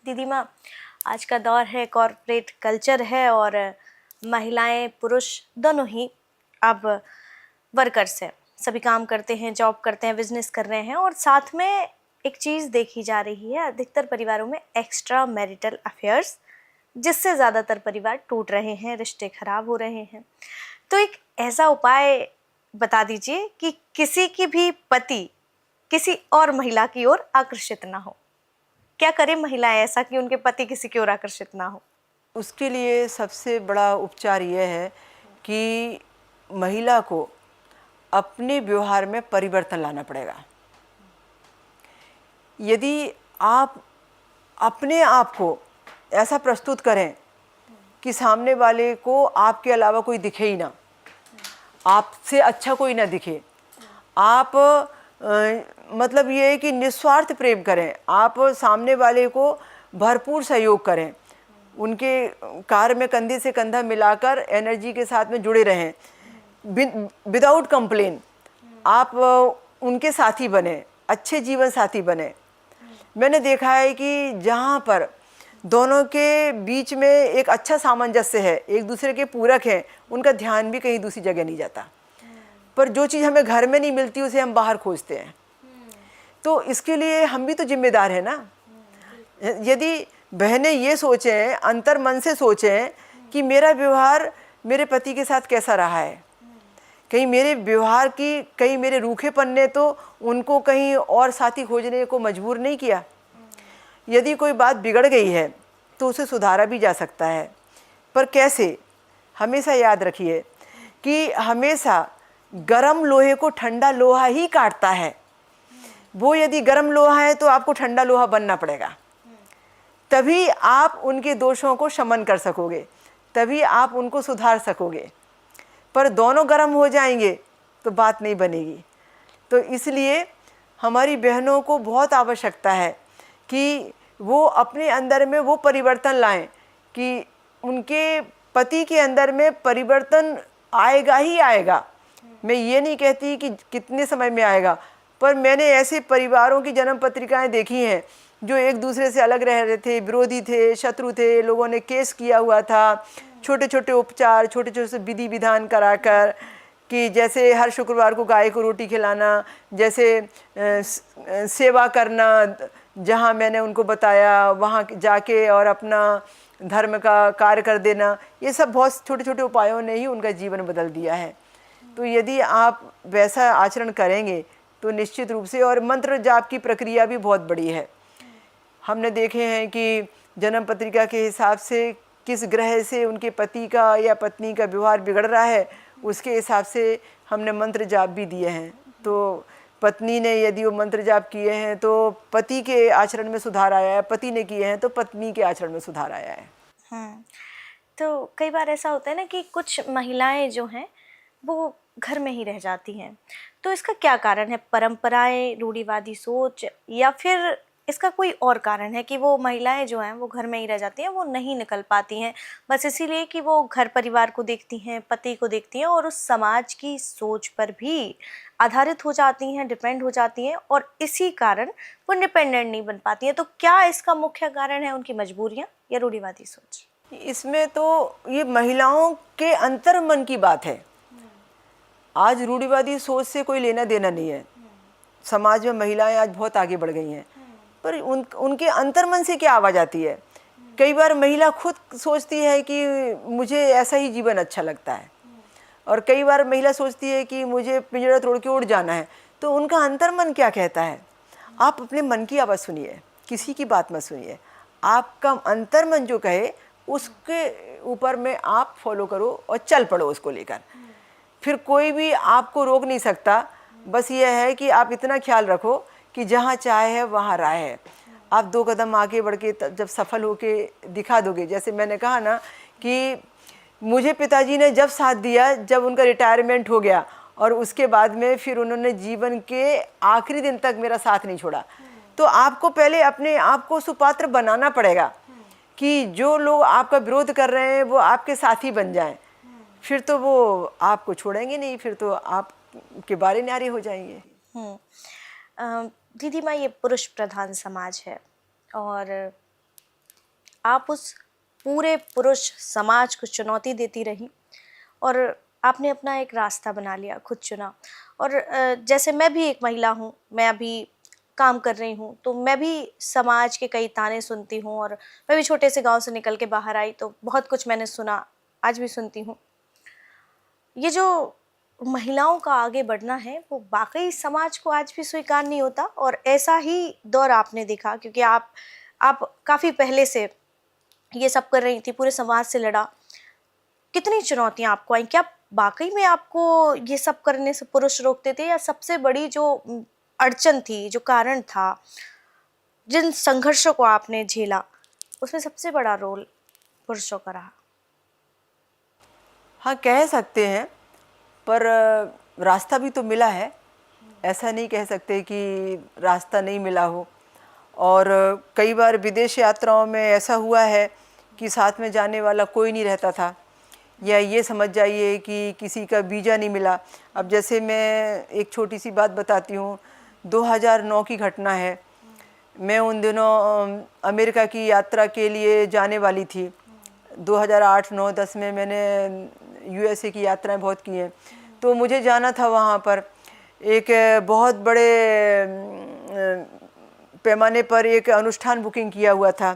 दीदी माँ, आज का दौर है, कॉर्पोरेट कल्चर है और महिलाएं पुरुष दोनों ही अब वर्कर्स हैं। सभी काम करते हैं, जॉब करते हैं, बिजनेस कर रहे हैं और साथ में एक चीज़ देखी जा रही है अधिकतर परिवारों में, एक्स्ट्रा मैरिटल अफेयर्स, जिससे ज़्यादातर परिवार टूट रहे हैं, रिश्ते खराब हो रहे हैं। तो एक ऐसा उपाय बता दीजिए कि किसी की भी पति किसी और महिला की ओर आकर्षित ना हो। क्या करें महिलाएं ऐसा कि उनके पति किसी की ओर आकर्षित ना हो? उसके लिए सबसे बड़ा उपचार यह है कि महिला को अपने व्यवहार में परिवर्तन लाना पड़ेगा। यदि आप अपने आप को ऐसा प्रस्तुत करें कि सामने वाले को आपके अलावा कोई दिखे ही ना, आपसे अच्छा कोई ना दिखे, आप मतलब ये है कि निस्वार्थ प्रेम करें, आप सामने वाले को भरपूर सहयोग करें, उनके कार्य में कंधे से कंधा मिलाकर एनर्जी के साथ में जुड़े रहें, विदाउट कंप्लेन आप उनके साथी बने, अच्छे जीवन साथी बने। मैंने देखा है कि जहाँ पर दोनों के बीच में एक अच्छा सामंजस्य है, एक दूसरे के पूरक हैं, उनका ध्यान भी कहीं दूसरी जगह नहीं जाता। पर जो चीज़ हमें घर में नहीं मिलती उसे हम बाहर खोजते हैं। तो इसके लिए हम भी तो जिम्मेदार हैं ना। यदि बहनें ये सोचें, अंतर मन से सोचें कि मेरा व्यवहार मेरे पति के साथ कैसा रहा है, कहीं मेरे व्यवहार की, कहीं मेरे रूखेपन ने तो उनको कहीं और साथी खोजने को मजबूर नहीं किया। यदि कोई बात बिगड़ गई है तो उसे सुधारा भी जा सकता है, पर कैसे? हमेशा याद रखिए कि हमेशा गरम लोहे को ठंडा लोहा ही काटता है। वो यदि गरम लोहा है तो आपको ठंडा लोहा बनना पड़ेगा, तभी आप उनके दोषों को शमन कर सकोगे, तभी आप उनको सुधार सकोगे। पर दोनों गर्म हो जाएंगे तो बात नहीं बनेगी। तो इसलिए हमारी बहनों को बहुत आवश्यकता है कि वो अपने अंदर में वो परिवर्तन लाएं कि उनके पति के अंदर में परिवर्तन आएगा ही आएगा। मैं ये नहीं कहती कि कितने समय में आएगा, पर मैंने ऐसे परिवारों की जन्म पत्रिकाएं देखी हैं जो एक दूसरे से अलग रह रहे थे, विरोधी थे, शत्रु थे, लोगों ने केस किया हुआ था, छोटे छोटे उपचार, छोटे छोटे विधि विधान कराकर, कि जैसे हर शुक्रवार को गाय को रोटी खिलाना, जैसे सेवा करना, जहाँ मैंने उनको बताया वहाँ जाके और अपना धर्म का कार्य कर देना, ये सब बहुत छोटे छोटे उपायों ने ही उनका जीवन बदल दिया है। तो यदि आप वैसा आचरण करेंगे तो निश्चित रूप से, और मंत्र जाप की प्रक्रिया भी बहुत बड़ी है। हमने देखे हैं कि जन्म पत्रिका के हिसाब से किस ग्रह से उनके पति का या पत्नी का व्यवहार बिगड़ रहा है, उसके हिसाब से हमने मंत्र जाप भी दिए हैं। तो पत्नी ने यदि वो मंत्र जाप किए हैं तो पति के आचरण में सुधार आया है, पति ने किए हैं तो पत्नी के आचरण में सुधार आया है। तो कई बार ऐसा होता है ना कि कुछ महिलाएं जो हैं वो घर में ही रह जाती हैं, तो इसका क्या कारण है? परंपराएं, रूढ़िवादी सोच, या फिर इसका कोई और कारण है कि वो महिलाएं जो हैं वो घर में ही रह जाती हैं, वो नहीं निकल पाती हैं, बस इसीलिए कि वो घर परिवार को देखती हैं, पति को देखती हैं और उस समाज की सोच पर भी आधारित हो जाती हैं, डिपेंड हो जाती हैं और इसी कारण वो इंडिपेंडेंट नहीं बन पाती हैं? तो क्या इसका मुख्य कारण है उनकी मजबूरियाँ या रूढ़िवादी सोच? इसमें तो ये महिलाओं के अंतर मन की बात है। आज रूढ़िवादी सोच से कोई लेना देना नहीं है। समाज में महिलाएं आज बहुत आगे बढ़ गई हैं, पर उनके अंतर्मन से क्या आवाज़ आती है? कई बार महिला खुद सोचती है कि मुझे ऐसा ही जीवन अच्छा लगता है, और कई बार महिला सोचती है कि मुझे पिंजरा तोड़ के उड़ जाना है। तो उनका अंतर्मन क्या कहता है? आप अपने मन की आवाज़ सुनिए, किसी की बात मत सुनिए। आपका अंतर्मन जो कहे उसके ऊपर में आप फॉलो करो और चल पड़ो उसको लेकर। फिर कोई भी आपको रोक नहीं सकता। बस ये है कि आप इतना ख्याल रखो कि जहाँ चाहे है वहाँ राह है। आप 2 कदम आगे बढ़ के जब सफल होके दिखा दोगे, जैसे मैंने कहा ना कि मुझे पिताजी ने जब साथ दिया जब उनका रिटायरमेंट हो गया, और उसके बाद में फिर उन्होंने जीवन के आखिरी दिन तक मेरा साथ नहीं छोड़ा। तो आपको पहले अपने आप को सुपात्र बनाना पड़ेगा कि जो लोग आपका विरोध कर रहे हैं वो आपके साथी बन जाएं। फिर तो वो आपको छोड़ेंगे नहीं, फिर तो आपके बारे न्यारे हो जाएंगे। दीदी माँ, ये पुरुष प्रधान समाज है और आप उस पूरे पुरुष समाज को चुनौती देती रही और आपने अपना एक रास्ता बना लिया, खुद चुना। और जैसे मैं भी एक महिला हूँ, मैं अभी काम कर रही हूँ, तो मैं भी समाज के कई ताने सुनती हूँ और मैं भी छोटे से गांव से निकल के बाहर आई तो बहुत कुछ मैंने सुना, आज भी सुनती हूँ। ये जो महिलाओं का आगे बढ़ना है वो वाकई समाज को आज भी स्वीकार नहीं होता, और ऐसा ही दौर आपने देखा क्योंकि आप काफ़ी पहले से ये सब कर रही थी, पूरे समाज से लड़ा। कितनी चुनौतियां आपको आई? क्या वाकई में आपको ये सब करने से पुरुष रोकते थे, या सबसे बड़ी जो अड़चन थी, जो कारण था, जिन संघर्षों को आपने झेला, उसमें सबसे बड़ा रोल पुरुषों का रहा? हाँ, कह सकते हैं, पर रास्ता भी तो मिला है। ऐसा नहीं कह सकते कि रास्ता नहीं मिला हो। और कई बार विदेश यात्राओं में ऐसा हुआ है कि साथ में जाने वाला कोई नहीं रहता था, या ये समझ जाइए कि किसी का वीज़ा नहीं मिला। अब जैसे मैं एक छोटी सी बात बताती हूँ, 2009 की घटना है। मैं उन दिनों अमेरिका की यात्रा के लिए जाने वाली थी। 2008, 9, 10 में मैंने यूएसए की यात्राएं बहुत की हैं, तो मुझे जाना था वहाँ पर। एक बहुत बड़े पैमाने पर एक अनुष्ठान बुकिंग किया हुआ था।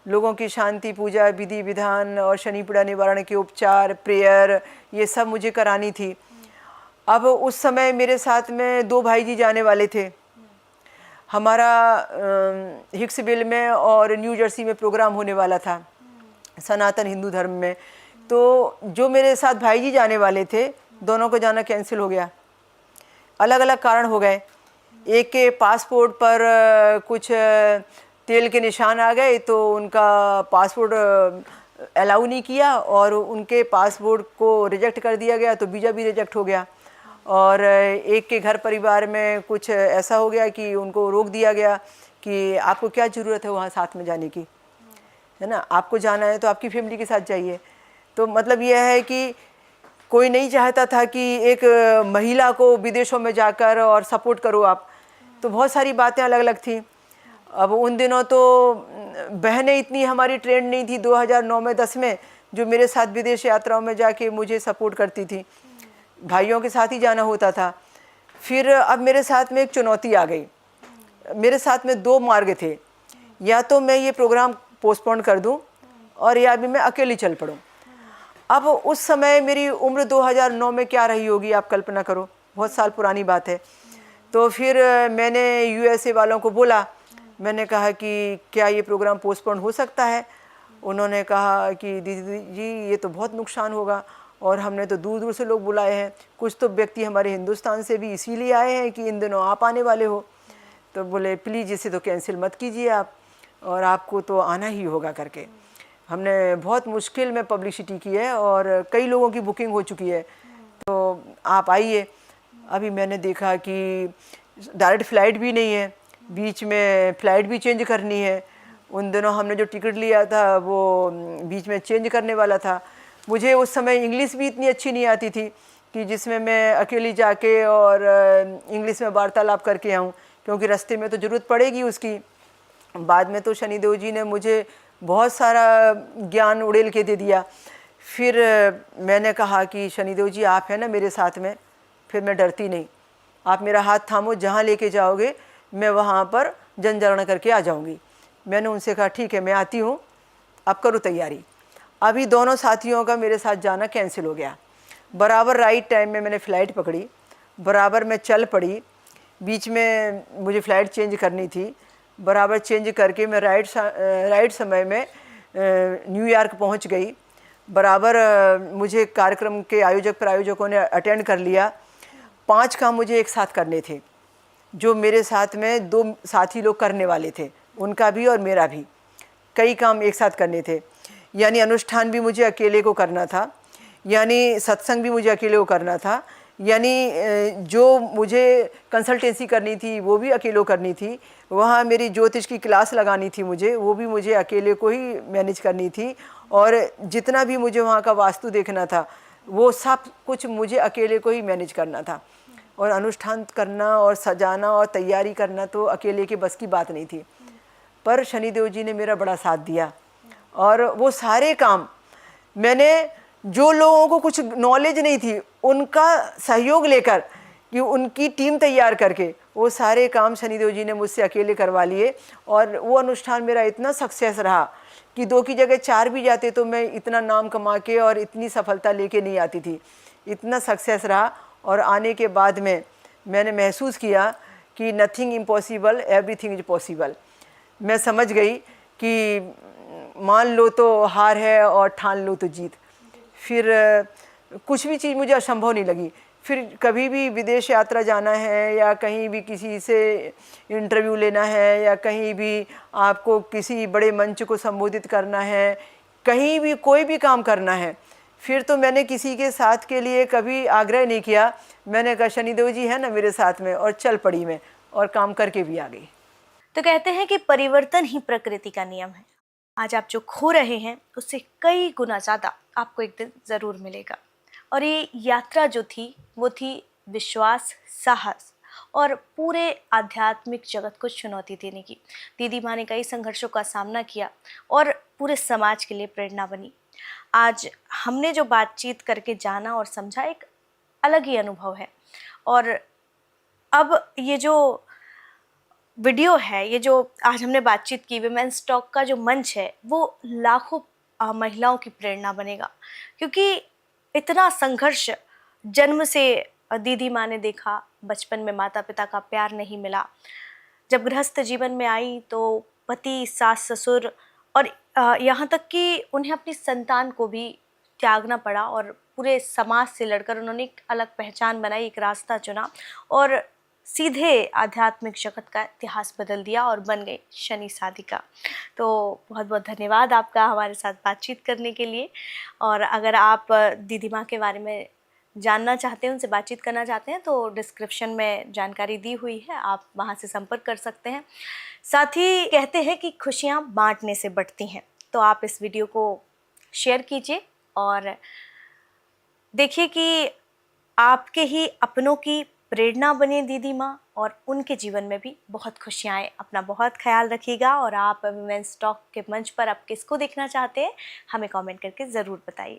लोगों की शांति पूजा, विधि विधान और शनि पीड़ा निवारण के उपचार, प्रेयर, ये सब मुझे करानी थी। अब उस समय मेरे साथ में 2 भाई जी जाने वाले थे। हमारा हिक्सविल में और न्यू जर्सी में प्रोग्राम होने वाला था सनातन हिंदू धर्म में। तो जो मेरे साथ भाई जी जाने वाले थे, दोनों को जाना कैंसिल हो गया। अलग अलग कारण हो गए। एक के पासपोर्ट पर कुछ तेल के निशान आ गए, तो उनका पासपोर्ट अलाउ नहीं किया और उनके पासपोर्ट को रिजेक्ट कर दिया गया, तो वीज़ा भी रिजेक्ट हो गया। और एक के घर परिवार में कुछ ऐसा हो गया कि उनको रोक दिया गया कि आपको क्या ज़रूरत है वहाँ साथ में जाने की, है ना, आपको जाना है तो आपकी फैमिली के साथ जाइए। तो मतलब यह है कि कोई नहीं चाहता था कि एक महिला को विदेशों में जाकर और सपोर्ट करो आप। तो बहुत सारी बातें अलग अलग थी। अब उन दिनों तो बहनें इतनी हमारी ट्रेंड नहीं थी 2009 में 10 में, जो मेरे साथ विदेश यात्राओं में जाके मुझे सपोर्ट करती थी। भाइयों के साथ ही जाना होता था। फिर अब मेरे साथ में एक चुनौती आ गई। मेरे साथ में 2 मार्ग थे, या तो मैं ये प्रोग्राम पोस्टपोन कर दूं और या भी मैं अकेली चल पड़ूं। अब उस समय मेरी उम्र 2009 में क्या रही होगी, आप कल्पना करो, बहुत साल पुरानी बात है। तो फिर मैंने यूएसए वालों को बोला, मैंने कहा कि क्या ये प्रोग्राम पोस्टपोन हो सकता है। उन्होंने कहा कि दीदी जी ये तो बहुत नुकसान होगा, और हमने तो दूर दूर से लोग बुलाए हैं, कुछ तो व्यक्ति हमारे हिंदुस्तान से भी इसीलिए आए हैं कि इन दिनों आप आने वाले हो। तो बोले प्लीज़ इसे तो कैंसिल मत कीजिए आप, और आपको तो आना ही होगा करके। हमने बहुत मुश्किल में पब्लिसिटी की है और कई लोगों की बुकिंग हो चुकी है, तो आप आइए। अभी मैंने देखा कि डायरेक्ट फ़्लाइट भी नहीं है, बीच में फ़्लाइट भी चेंज करनी है। उन दिनों हमने जो टिकट लिया था वो बीच में चेंज करने वाला था। मुझे उस समय इंग्लिश भी इतनी अच्छी नहीं आती थी कि जिसमें मैं अकेली जाके और इंग्लिश में वार्तालाप करके आऊँ, क्योंकि रास्ते में तो ज़रूरत पड़ेगी उसकी। बाद में तो शनिदेव जी ने मुझे बहुत सारा ज्ञान उड़ेल के दे दिया। फिर मैंने कहा कि शनिदेव जी आप हैं ना मेरे साथ में, फिर मैं डरती नहीं, आप मेरा हाथ थामो, जहाँ लेके जाओगे मैं वहाँ पर जनजागरण करके आ जाऊँगी। मैंने उनसे कहा ठीक है मैं आती हूँ, अब करो तैयारी। अभी दोनों साथियों का मेरे साथ जाना कैंसिल हो गया। बराबर राइट टाइम में मैंने फ़्लाइट पकड़ी, बराबर मैं चल पड़ी। बीच में मुझे फ़्लाइट चेंज करनी थी, बराबर चेंज करके मैं राइट समय में न्यूयॉर्क पहुंच गई। बराबर मुझे कार्यक्रम के प्रायोजकों ने अटेंड कर लिया। 5 काम मुझे एक साथ करने थे, जो मेरे साथ में 2 साथी लोग करने वाले थे, उनका भी और मेरा भी। कई काम एक साथ करने थे, यानी अनुष्ठान भी मुझे अकेले को करना था, यानी सत्संग भी मुझे अकेले को करना था, यानी जो मुझे कंसल्टेंसी करनी थी वो भी अकेले करनी थी, वहाँ मेरी ज्योतिष की क्लास लगानी थी मुझे, वो भी मुझे अकेले को ही मैनेज करनी थी, और जितना भी मुझे वहाँ का वास्तु देखना था वो सब कुछ मुझे अकेले को ही मैनेज करना था। और अनुष्ठान करना और सजाना और तैयारी करना तो अकेले के बस की बात नहीं थी। पर शनिदेव जी ने मेरा बड़ा साथ दिया और वो सारे काम मैंने, जो लोगों को कुछ नॉलेज नहीं थी उनका सहयोग लेकर, कि उनकी टीम तैयार करके वो सारे काम शनिदेव जी ने मुझसे अकेले करवा लिए। और वो अनुष्ठान मेरा इतना सक्सेस रहा कि 2 की जगह 4 भी जाते तो मैं इतना नाम कमा के और इतनी सफलता लेके नहीं आती थी। इतना सक्सेस रहा। और आने के बाद में मैंने महसूस किया कि nothing impossible, everything is possible. मैं समझ गई कि मान लो तो हार है और ठान लो तो जीत। फिर कुछ भी चीज़ मुझे असंभव नहीं लगी। फिर कभी भी विदेश यात्रा जाना है या कहीं भी किसी से इंटरव्यू लेना है या कहीं भी आपको किसी बड़े मंच को संबोधित करना है, कहीं भी कोई भी काम करना है, फिर तो मैंने किसी के साथ के लिए कभी आग्रह नहीं किया। मैंने कहा शनिदेव जी है ना मेरे साथ में, और चल पड़ी मैं और काम करके भी आ गई। तो कहते हैं कि परिवर्तन ही प्रकृति का नियम है। आज आप जो खो रहे हैं उससे कई गुना ज़्यादा आपको एक दिन ज़रूर मिलेगा। और ये यात्रा जो थी वो थी विश्वास, साहस और पूरे आध्यात्मिक जगत को चुनौती देने की। दीदी माँ ने कई संघर्षों का सामना किया और पूरे समाज के लिए प्रेरणा बनी। आज हमने जो बातचीत करके जाना और समझा, एक अलग ही अनुभव है। और अब ये जो वीडियो है, ये जो आज हमने बातचीत की, विमेंस टॉक का जो मंच है, वो लाखों महिलाओं की प्रेरणा बनेगा। क्योंकि इतना संघर्ष जन्म से दीदी माँ ने देखा। बचपन में माता पिता का प्यार नहीं मिला, जब गृहस्थ जीवन में आई तो पति, सास, ससुर और यहाँ तक कि उन्हें अपनी संतान को भी त्यागना पड़ा। और पूरे समाज से लड़कर उन्होंने एक अलग पहचान बनाई, एक रास्ता चुना और सीधे आध्यात्मिक जगत का इतिहास बदल दिया और बन गई शनि साधिका। तो बहुत बहुत धन्यवाद आपका हमारे साथ बातचीत करने के लिए। और अगर आप दीदी माँ के बारे में जानना चाहते हैं, उनसे बातचीत करना चाहते हैं, तो डिस्क्रिप्शन में जानकारी दी हुई है, आप वहाँ से संपर्क कर सकते हैं। साथ ही कहते हैं कि खुशियाँ बांटने से बढ़ती हैं, तो आप इस वीडियो को शेयर कीजिए और देखिए कि आपके ही अपनों की प्रेरणा बने दीदी माँ और उनके जीवन में भी बहुत खुशियाँ आए। अपना बहुत ख्याल रखिएगा। और आप विमेंस टॉक के मंच पर आप किसको देखना चाहते हैं, हमें कमेंट करके ज़रूर बताइए।